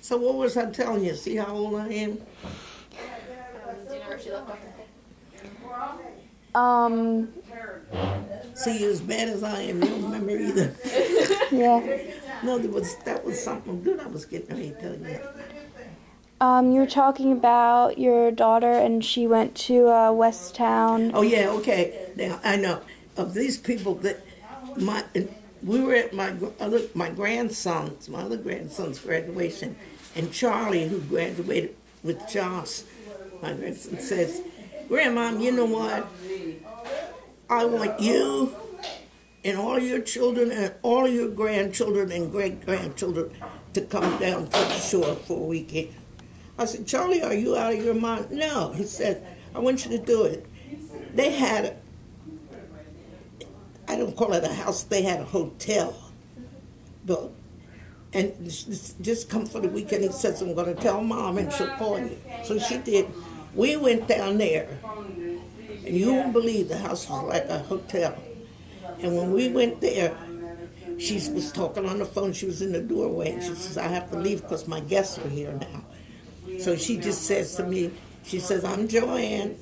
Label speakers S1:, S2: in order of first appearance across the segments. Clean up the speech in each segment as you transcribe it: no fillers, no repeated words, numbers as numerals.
S1: So what was I telling you? See how old I am?
S2: Do you know where she left off?
S1: See, you as bad as I am, you don't remember either.
S3: Yeah.
S1: No, that was something good I was getting ready to tell you.
S3: You were talking about your daughter, and she went to West Town.
S1: Oh yeah, okay. Now I know of these people that we were at my other grandson's graduation, and Charlie, who graduated with Josh, my grandson, says, "Grandma, you know what? I want you and all your children and all your grandchildren and great-grandchildren to come down to the shore for a weekend." I said, "Charlie, are you out of your mind?" "No." He said, "I want you to do it." They had, I don't call it a house, they had a hotel built. And just come for the weekend. He says, "I'm going to tell Mom and she'll call you." So she did. We went down there, and you won't believe the house was like a hotel. And when we went there, she was talking on the phone. She was in the doorway, and she says, "I have to leave because my guests are here now." So she just says to me, she says, "I'm Joanne,"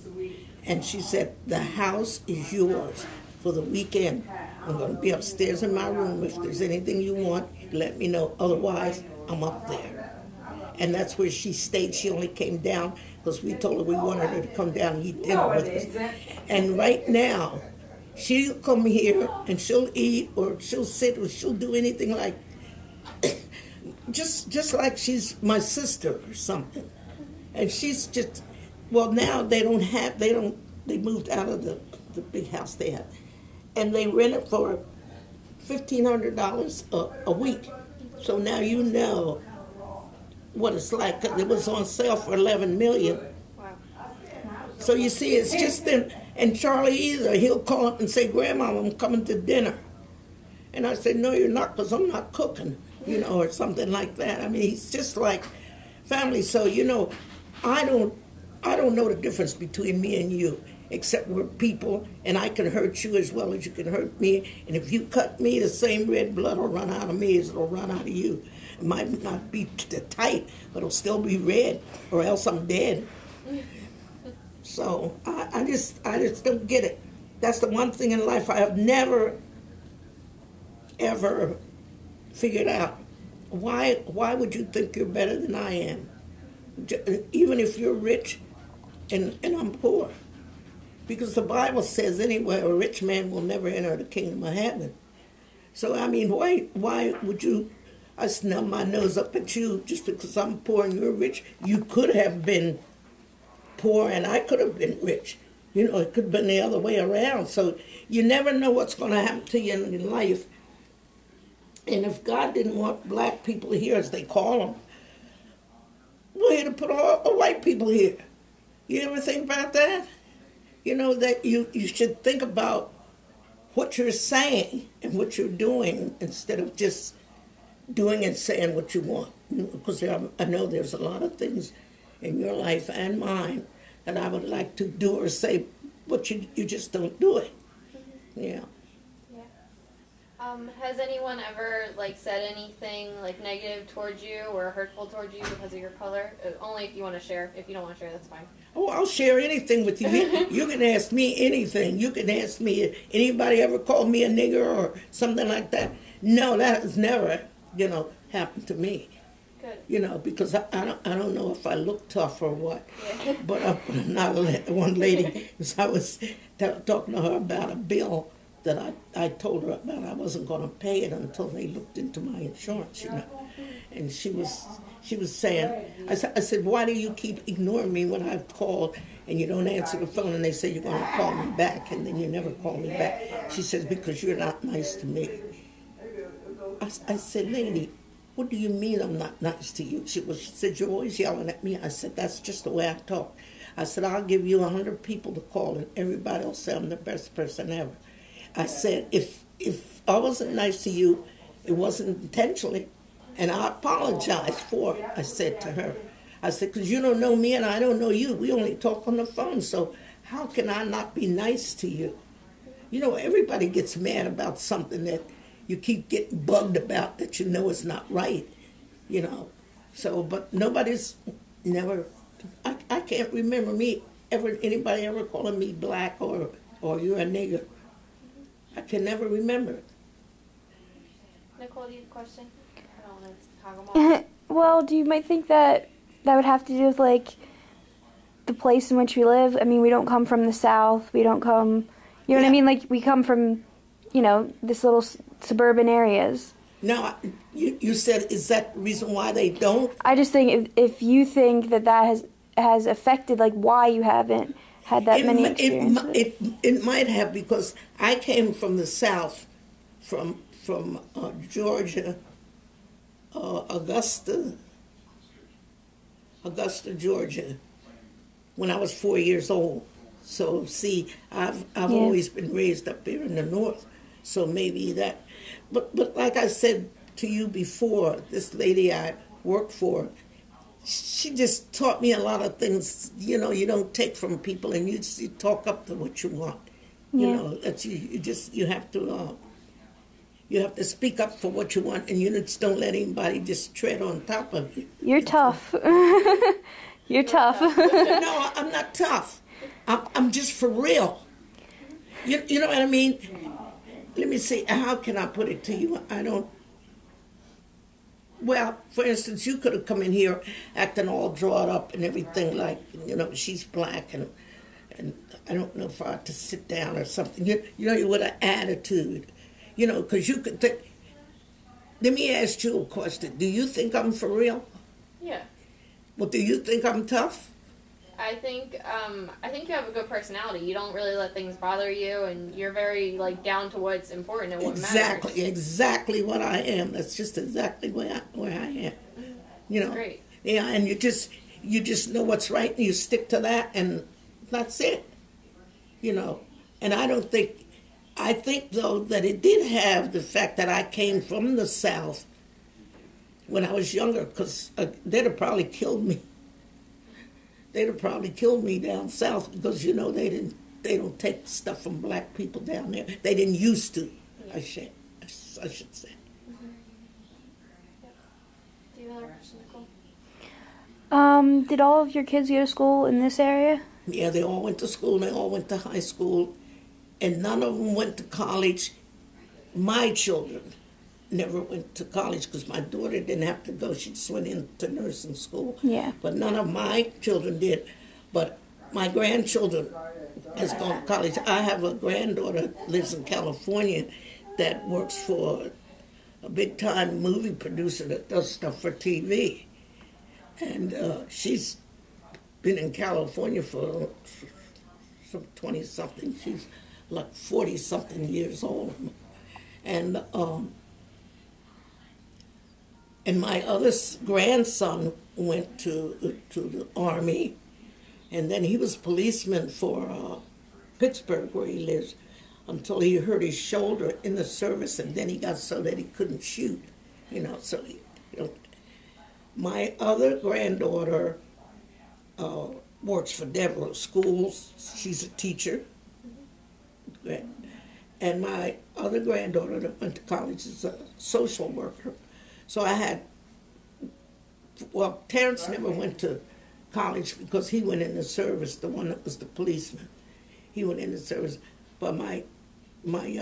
S1: and she said, "The house is yours for the weekend. I'm going to be upstairs in my room. If there's anything you want, let me know. Otherwise, I'm up there." And that's where she stayed. She only came down because we told her we wanted her to come down and eat dinner with us. And right now, she'll come here and she'll eat or she'll sit or she'll do anything like, just like she's my sister or something. And she's just, well, now they moved out of the big house they had. And they rent it for $1,500 a week. So now you know what it's like. 'Cause it was on sale for $11 million.
S2: Wow.
S1: So you see, it's just them. And Charlie either, he'll call up and say, "Grandma, I'm coming to dinner." And I said, "No, you're not, because I'm not cooking," or something like that. I mean, he's just like family. So, I don't know the difference between me and you, except we're people, and I can hurt you as well as you can hurt me. And if you cut me, the same red blood will run out of me as it'll run out of you. It might not be tight, but it'll still be red, or else I'm dead. So I just don't get it. That's the one thing in life I have never, ever figured out. Why would you think you're better than I am? Even if you're rich and I'm poor. Because the Bible says anyway, a rich man will never enter the kingdom of heaven. So, I mean, why would you, I snub my nose up at you just because I'm poor and you're rich? You could have been poor and I could have been rich. It could have been the other way around. So you never know what's going to happen to you in life. And if God didn't want black people here, as they call them, well, he'd have put all white people here. You ever think about that? That you should think about what you're saying and what you're doing instead of just doing and saying what you want. Because I know there's a lot of things in your life and mine that I would like to do or say, but you just don't do it. Yeah.
S2: Has anyone ever said anything negative towards you or hurtful towards you because of your color? Only if you want to share. If you don't want to share, that's fine.
S1: Oh, I'll share anything with you. You can ask me anything. You can ask me if anybody ever called me a nigger or something like that. No, that has never, happened to me.
S2: Good.
S1: Because I don't know if I look tough or what.
S2: Yeah.
S1: But I'm not one lady. Because I was talking to her about a bill that I told her about. I wasn't going to pay it until they looked into my insurance, And she was saying, I said, "Why do you keep ignoring me when I've called and you don't answer the phone and they say you're going to call me back and then you never call me back?" She says, "Because you're not nice to me." I said, "Lady, what do you mean I'm not nice to you?" She said, "You're always yelling at me." I said, "That's just the way I talk." I said, "I'll give you 100 people to call and everybody will say I'm the best person ever." I said, if I wasn't nice to you, it wasn't intentionally. And I apologize for it, I said to her. I said, because you don't know me and I don't know you. We only talk on the phone, so how can I not be nice to you? Everybody gets mad about something that you keep getting bugged about that is not right, So, but nobody's never. I can't remember anybody ever calling me black or you're a nigger. I can never remember it.
S2: Nicole, do you have a question? I don't want to talk them all.
S3: Well, do you might think that would have to do with like the place in which we live? I mean, we don't come from the South. We don't come, you know what I mean? Like we come from, this little suburban areas.
S1: Now, you said, is that the reason why they don't?
S3: I just think if you think that has affected like why you haven't had that many experiences.
S1: It might have, because I came from the South, from Georgia, Augusta, Georgia, when I was 4 years old. So see, I've always been raised up there in the North, so maybe that. But like I said to you before, this lady I worked for, she just taught me a lot of things. You don't take from people, and you talk up to what you want. That you have to. You have to speak up for what you want, and you just don't let anybody just tread on top of you.
S3: You're tough. You're tough.
S1: No, I'm not tough. I'm just for real. You know what I mean? Let me see. How can I put it to you? I don't. Well, for instance, you could have come in here acting all drawn up and everything like, she's black, and I don't know if I ought to sit down or something. You with an attitude. Because you could think. Let me ask you a question. Do you think I'm for real?
S2: Yeah.
S1: Well, do you think I'm tough?
S2: I think you have a good personality. You don't really let things bother you, and you're very down to what's important and what matters.
S1: Exactly what I am. That's just exactly where I am.
S2: Great.
S1: Yeah, and you just know what's right, and you stick to that, and that's it. And I think though that it did have the fact that I came from the South when I was younger, because they'd have probably killed me. They'd have probably killed me down south, because they don't take stuff from black people down there. They didn't used to. Yeah. I should say.
S2: Mm-hmm. Do you have another question, Nicole?
S3: Did all of your kids go to school in this area?
S1: Yeah, they all went to school. They all went to high school, and none of them went to college. My children never went to college, because my daughter didn't have to go. She just went into nursing school.
S3: Yeah.
S1: But none of my children did. But my grandchildren has gone to college. I have a granddaughter that lives in California that works for a big-time movie producer that does stuff for TV. And she's been in California for some 20-something. She's like 40-something years old. And my other grandson went to the Army, and then he was policeman for Pittsburgh, where he lives, until he hurt his shoulder in the service, and then he got so that he couldn't shoot, So, my other granddaughter works for Deborah Schools. She's a teacher. And my other granddaughter that went to college is a social worker. So Terrence never went to college because he went in the service, the one that was the policeman. He went in the service. But my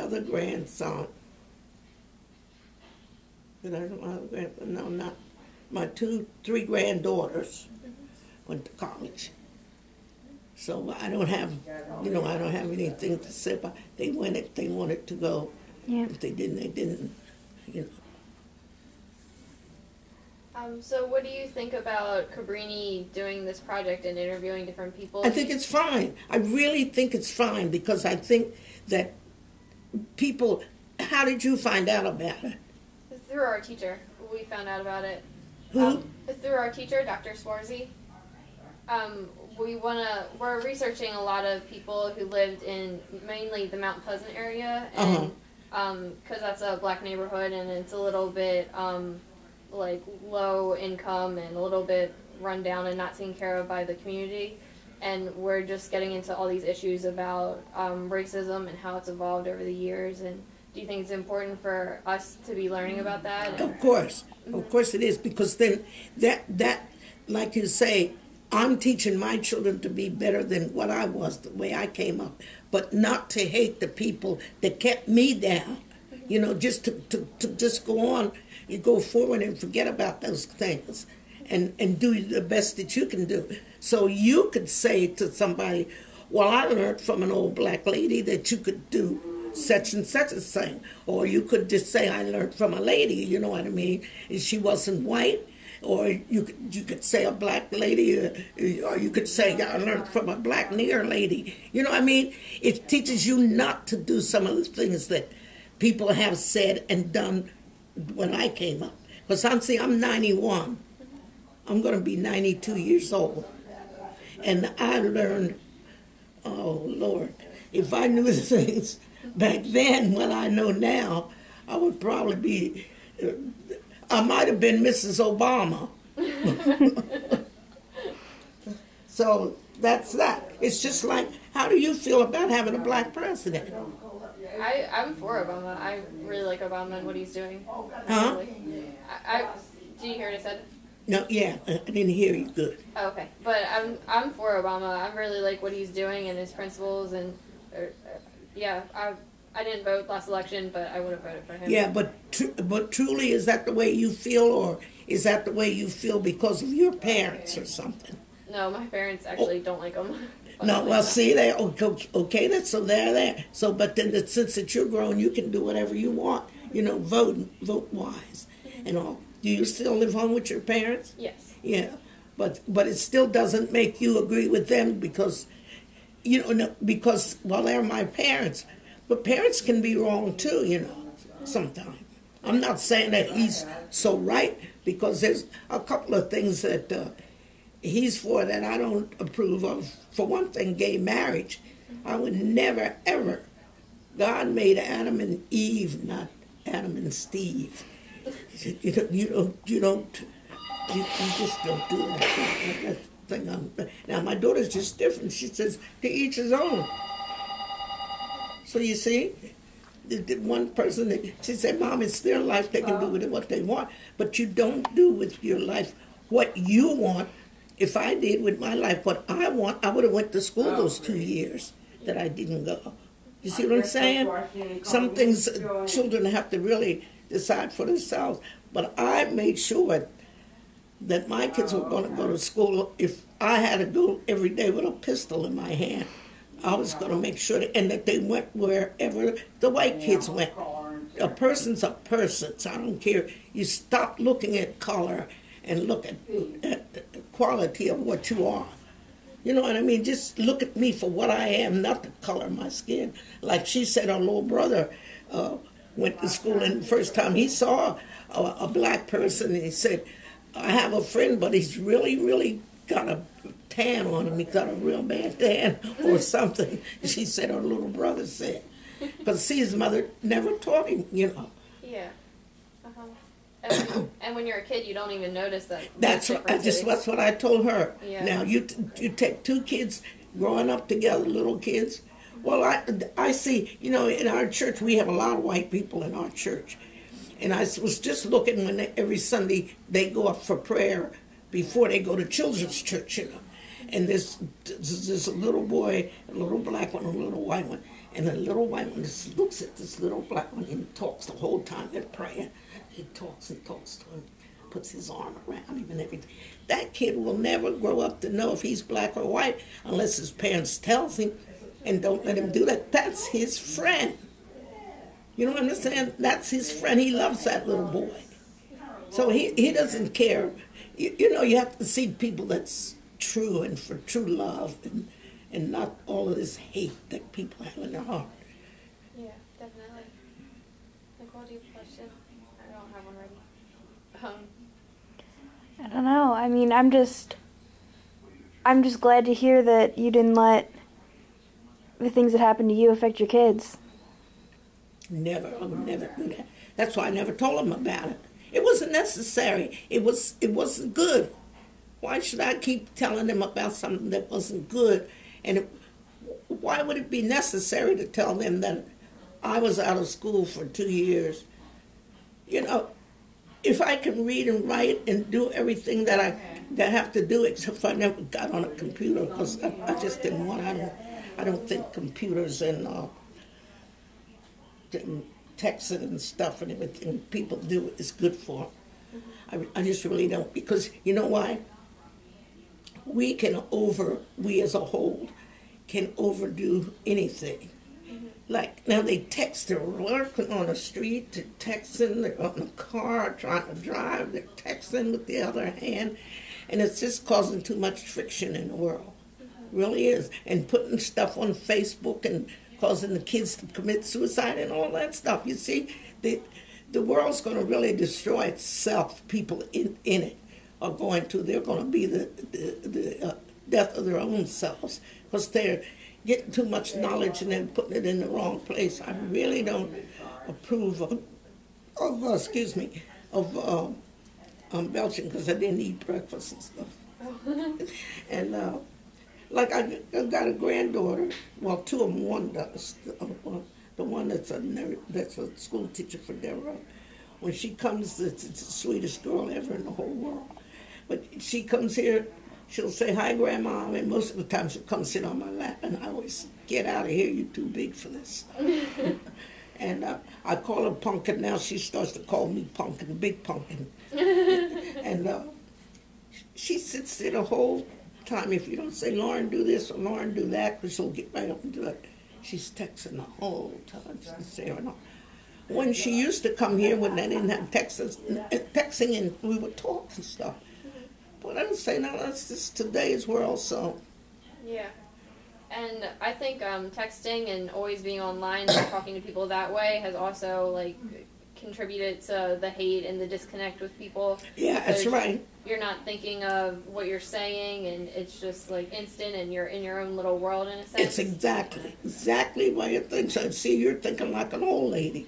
S1: other grandson, my three granddaughters went to college. So I don't have anything to say about. They went if they wanted to go.
S3: Yeah.
S1: If they didn't, they didn't.
S2: So what do you think about Cabrini doing this project and interviewing different people?
S1: I think it's fine. I really think it's fine, because I think that people. How did you find out about it?
S2: Through our teacher. We found out about it.
S1: Who?
S2: Through our teacher, Dr. Swarzy. We're researching a lot of people who lived in mainly the Mount Pleasant area, and because that's a black neighborhood, and it's a little bit low income and a little bit run down and not taken care of by the community. And we're just getting into all these issues about racism and how it's evolved over the years, and do you think it's important for us to be learning about that?
S1: Of course it is, because then that like you say, I'm teaching my children to be better than what I was, the way I came up, but not to hate the people that kept me down. You know, just to just go on, you go forward and forget about those things, and do the best that you can do. So you could say to somebody, well, I learned from an old black lady that you could do such and such a thing. Or you could just say, I learned from a lady, you know what I mean? And she wasn't white. Or you could say a black lady, or you could say, I learned from a black nigger lady. You know what I mean? It teaches you not to do some of the things that people have said and done when I came up. Because I'm 91. I'm going to be 92 years old. And I learned, oh, Lord, if I knew the things back then, what I know now, I would probably be, I might have been Mrs. Obama. So that's that. It's just like, how do you feel about having a black president?
S2: I'm for Obama. I really like Obama and what he's doing.
S1: Huh?
S2: Did you hear what I said?
S1: No, yeah, I didn't hear you good.
S2: Oh, okay, but I'm for Obama. I really like what he's doing and his principles, and yeah, I didn't vote last election, but I would have voted for him.
S1: Yeah, but truly, is that the way you feel, or is that the way you feel because of your parents or something?
S2: No, my parents actually don't like him.
S1: No, well, see, they okay. That's so they're there. So, but then since that you're grown, you can do whatever you want. You know, vote wise, and all. Do you still live home with your parents?
S2: Yes.
S1: Yeah, but it still doesn't make you agree with them because, you know, no, because well, they're my parents, but parents can be wrong too. You know, sometimes. I'm not saying that he's so right, because there's a couple of things that he's for that I don't approve of. For one thing, gay marriage. I would never ever. God made Adam and Eve, not Adam and Steve. You just don't do that. That thing. Now my daughter's just different. She says to each his own. So you see, the one person, she said, Mom, it's their life. They can do with it what they want, but you don't do with your life what you want. If I did with my life what I want, I would have went to school those 2 years that I didn't go. You see what I'm saying? Some things children have to really decide for themselves. But I made sure that my kids were going to go to school. If I had to go every day with a pistol in my hand, I was going to make sure and that they went wherever the white kids went. A person's a person, so I don't care. You stop looking at color and look at the quality of what you are. You know what I mean? Just look at me for what I am, not the color of my skin. Like she said, her little brother went to school, and the first time he saw a black person, and he said, I have a friend, but he's really, really got a tan on him. He got a real bad tan or something. She said, her little brother said. Because see, his mother never taught him, you know.
S2: Yeah. And when you're a kid, you don't even notice that.
S1: That's what I told her.
S2: Yeah.
S1: Now you take two kids growing up together, little kids. Well, I see. You know, in our church, we have a lot of white people in our church, and I was just looking when every Sunday they go up for prayer before they go to children's church, you know. And there's a little boy, a little black one, a little white one, and the little white one just looks at this little black one and talks the whole time they're praying. He talks and talks to him, puts his arm around him and everything. That kid will never grow up to know if he's black or white unless his parents tells him, and don't let him do that. That's his friend. You know what I'm saying? That's his friend. He loves that little boy. So he doesn't care. You know, you have to see people that's true and for true love and not all of this hate that people have in their heart.
S2: Yeah, definitely. Nicole, do you have a question? I don't have one ready.
S3: I don't know. I mean, I'm just glad to hear that you didn't let the things that happened to you affect your kids.
S1: Never. I would never do that. That's why I never told them about it. It wasn't necessary. It wasn't good. Why should I keep telling them about something that wasn't good? And why would it be necessary to tell them that I was out of school for 2 years. You know, if I can read and write and do everything that I have to do, except for I never got on a computer because I just didn't want. I don't think computers and texting and stuff and everything people do is good for them. I just really don't, because you know why? We as a whole can overdo anything. Like now they text, they're working on the street, they're texting, they're on the car trying to drive, they're texting with the other hand, and it's just causing too much friction in the world. It really is. And putting stuff on Facebook and causing the kids to commit suicide and all that stuff. You see, the world's going to really destroy itself. People in it are going to, they're going to be the death of their own selves because they're getting too much knowledge and then putting it in the wrong place. I really don't approve of belching because I didn't eat breakfast and stuff. And like I got a granddaughter, well, two of them. One does, the one that's a school teacher for Deborah. When she comes, it's the sweetest girl ever in the whole world. But she comes here, she'll say, "Hi, Grandma," and most of the time she'll come sit on my lap, and I always, "Get out of here, you're too big for this stuff." And I call her Pumpkin. Now she starts to call me Pumpkin, Big Pumpkin. And she sits there the whole time. If you don't say, "Lauren, do this," or "Lauren, do that," because she'll get right up and do it. She's texting the whole time. She's saying, "No." When she used to come here, when they didn't have texting and we would talk and stuff. But I don't say, no, that's just today's world, so.
S2: Yeah. And I think texting and always being online and talking to people that way has also, like, contributed to the hate and the disconnect with people.
S1: Yeah, that's right.
S2: You're not thinking of what you're saying, and it's just, like, instant, and you're in your own little world, in a sense.
S1: It's exactly why you think so. See, you're thinking like an old lady.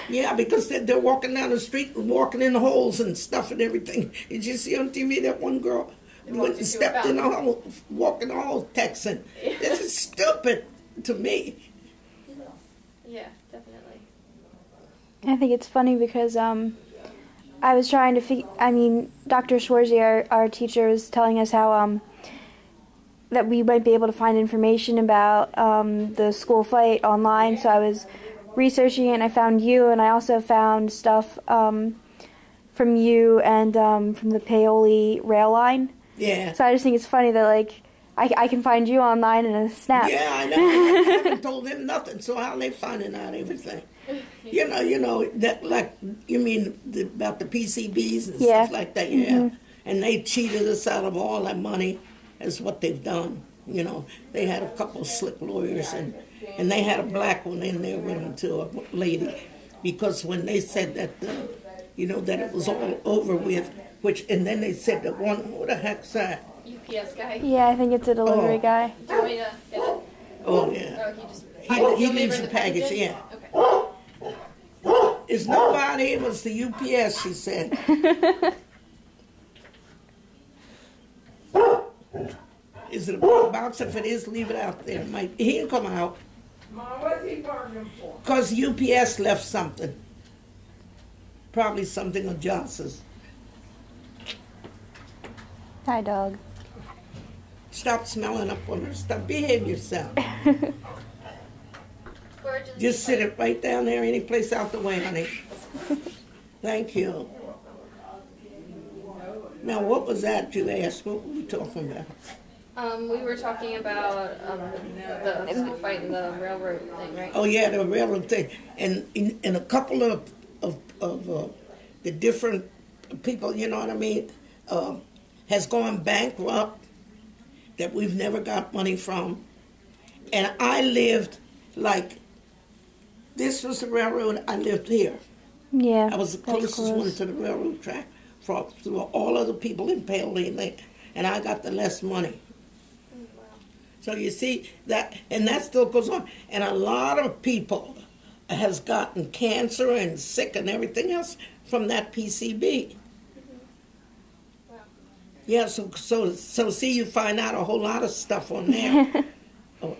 S1: Yeah, because they're walking down the street and walking in the holes and stuff and everything. Did you see on TV that one girl went and stepped in the hole, walking the hole, texting? This is stupid to me.
S2: Yeah, definitely.
S3: I think it's funny because I was trying to Dr. Schwarzy, our teacher, was telling us how that we might be able to find information about the school fight online, so I was researching it, and I found you, and I also found stuff from you and from the Paoli rail line.
S1: Yeah.
S3: So I just think it's funny that, like, I can find you online in a snap.
S1: Yeah, I know. I haven't told them nothing, so how are they finding out everything? You know, that, like, you mean about the PCBs and stuff like that, yeah. Mm-hmm. And they cheated us out of all that money, is what they've done. You know, they had a couple of slick lawyers, and they had a black one in there with them too, a lady, because when they said that, that it was all over with, and then they said that one, who the heck's that?
S2: UPS guy.
S3: Yeah, I think it's a delivery guy.
S2: Do you want me to get it?
S1: Oh, yeah.
S2: Oh,
S1: he leaves the package, yeah. Okay. It's nobody, it was the UPS, she said. Is it a big box? If it is, leave it out there. He'll come out.
S4: Mom, what's he bargaining for?
S1: Because UPS left something. Probably something on Johnson's.
S3: Hi, dog.
S1: Stop smelling up on her stuff. Behave yourself. Just sit it right down there, any place out the way, honey. Thank you. Now, what was that you asked? What were we talking about?
S2: We were talking about the school fight and the railroad thing, right?
S1: Oh, yeah, the railroad thing. And in a couple of the different people, you know what I mean, has gone bankrupt that we've never got money from. And I lived this was the railroad, I lived here.
S3: Yeah.
S1: I was the closest one to the railroad track through all other people in Paoli, and I got the less money. So you see that, and that still goes on. And a lot of people has gotten cancer and sick and everything else from that PCB. Mm-hmm. Wow. Yeah, so see, you find out a whole lot of stuff on there.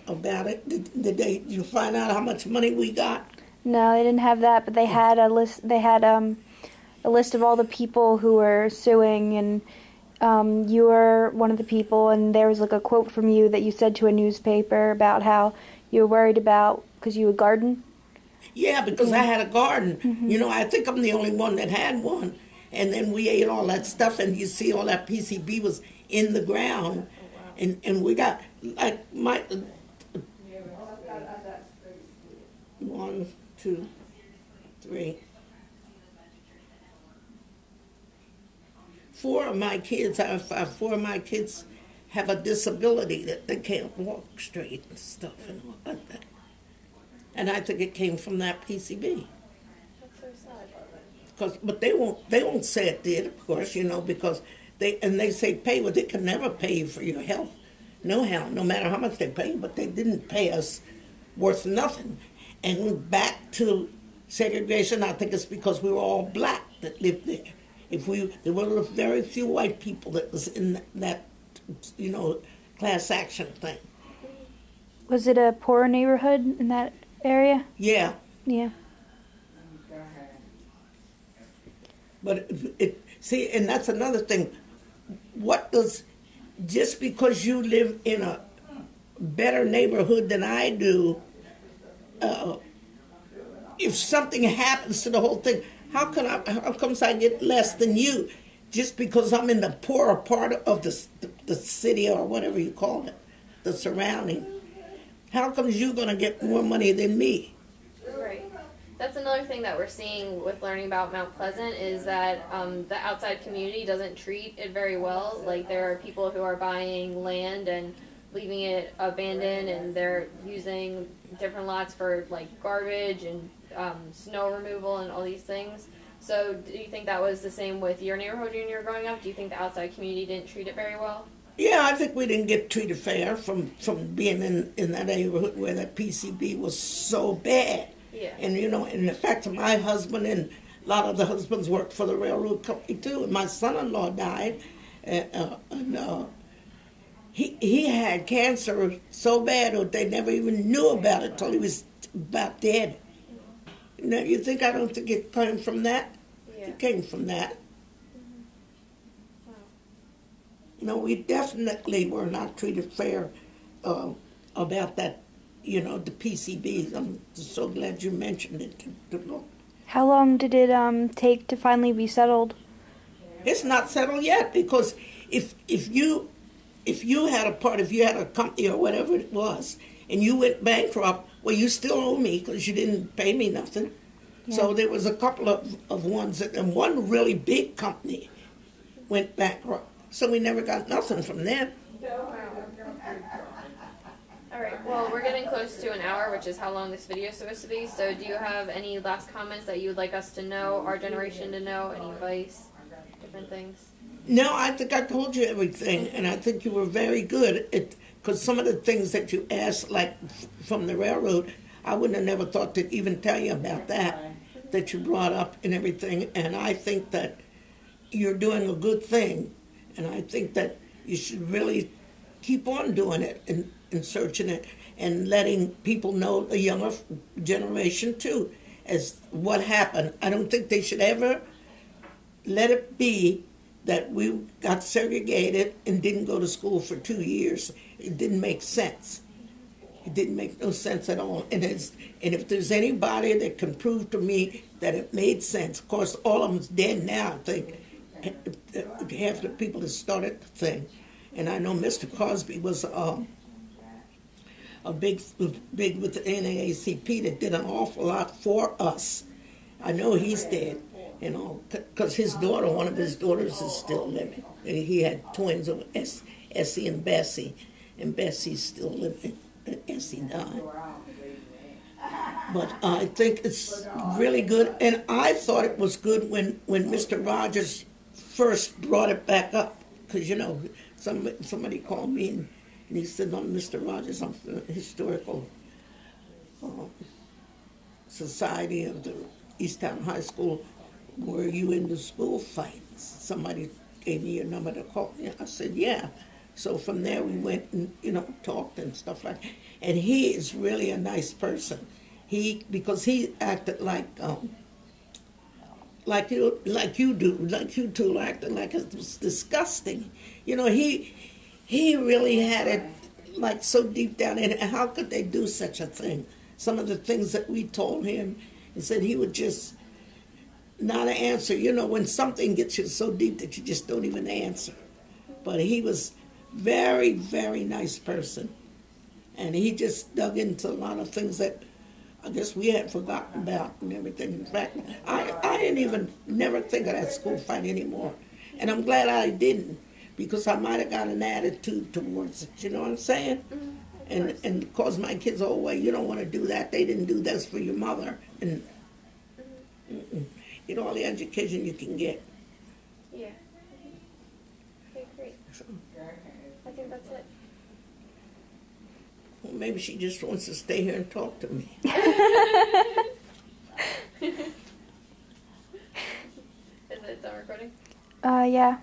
S1: about it? Did you find out how much money we got?
S3: No, they didn't have that, but they had a list. They had a list of all the people who were suing, and you were one of the people. And there was like a quote from you that you said to a newspaper about how you were worried about because you would garden.
S1: Yeah, because I had a garden.
S3: Mm-hmm.
S1: You know, I think I'm the only one that had one. And then we ate all that stuff, and you see all that PCB was in the ground. And we got, like, 1, 2, 3, 4 of my kids, four of my kids have a disability that they can't walk straight and stuff and all like that. And I think it came from that PCB.
S2: That's so sad.
S1: But they won't say it did, of course, you know, because they say pay, but they can never pay you for your health. No matter how much they pay, but they didn't pay us worth nothing. And back to segregation, I think it's because we were all black that lived there. There were very few white people that was in that, you know, class action thing.
S3: Was it a poor neighborhood in that area?
S1: Yeah.
S3: Yeah.
S1: But see, and that's another thing. Just because you live in a better neighborhood than I do, if something happens to the whole thing, how comes I get less than you? Just because I'm in the poorer part of the city or whatever you call it, the surrounding. How comes you going to get more money than me?
S2: Right. That's another thing that we're seeing with learning about Mount Pleasant is that the outside community doesn't treat it very well. Like, there are people who are buying land and leaving it abandoned, and they're using different lots for, like, garbage and snow removal and all these things. So do you think that was the same with your neighborhood when you were growing up? Do you think the outside community didn't treat it very well?
S1: Yeah, I think we didn't get treated fair from being in that neighborhood where that PCB was so bad.
S2: Yeah.
S1: And, you know, and the fact that my husband and a lot of the husbands worked for the railroad company, too. And my son-in-law died, and he had cancer so bad that they never even knew about it till he was about dead. You know, I don't think it came from that?
S2: Yeah.
S1: It came from that. No, we definitely were not treated fair about that, you know, the PCBs. I'm so glad you mentioned it.
S3: How long did it take to finally be settled?
S1: It's not settled yet, because if you had a company or whatever it was, and you went bankrupt, well, you still owe me because you didn't pay me nothing. Yeah. So there was a couple of ones, and one really big company went bankrupt. So we never got nothing from them.
S2: All right, well, we're getting close to an hour, which is how long this video is supposed to be. So do you have any last comments that you would like us to know, our generation to know, any advice, different things?
S1: No, I think I told you everything, and I think you were very good at, because some of the things that you asked, like from the railroad, I wouldn't have never thought to even tell you about that you brought up and everything. And I think that you're doing a good thing, and I think that you should really keep on doing it and searching it and letting people know, the younger generation too, as what happened. I don't think they should ever let it be that we got segregated and didn't go to school for 2 years. It didn't make sense. It didn't make no sense at all. And if there's anybody that can prove to me that it made sense, of course, all of them's dead now, I think. Half the people that started the thing. And I know Mr. Crosby was a big with the NAACP that did an awful lot for us. I know he's dead, you know, because one of his daughters is still living. And he had twins of Essie and Bessie, and Bessie's still living. Essie died. But I think it's really good, and I thought it was good when Mr. Rogers first brought it back up, because, you know, somebody called me and he said, "I'm Mr. Rogers, I'm from the Historical Society of the Easttown High School. Were you in the school fights? Somebody gave me your number to call." Yeah, I said, "Yeah." So from there we went and, talked and stuff like that. And he is really a nice person. Because he acted like you do, like you two acted like it was disgusting. He really had it like so deep down in it. How could they do such a thing? Some of the things that we told him, he said he would just not answer. When something gets you so deep that you just don't even answer. But he was very, very nice person. And he just dug into a lot of things that I guess we had forgotten about and everything. In fact, I didn't even never think of that school fight anymore. And I'm glad I didn't, because I might have got an attitude towards it. You know what I'm saying? Mm-hmm. And cause my kids, oh, well, you don't want to do that. They didn't do this for your mother. And all the education you can get.
S2: Yeah. Okay, great.
S1: So,
S2: I think that's it.
S1: well, maybe she just wants to stay here and talk to me.
S2: Is it done recording?
S3: Yeah.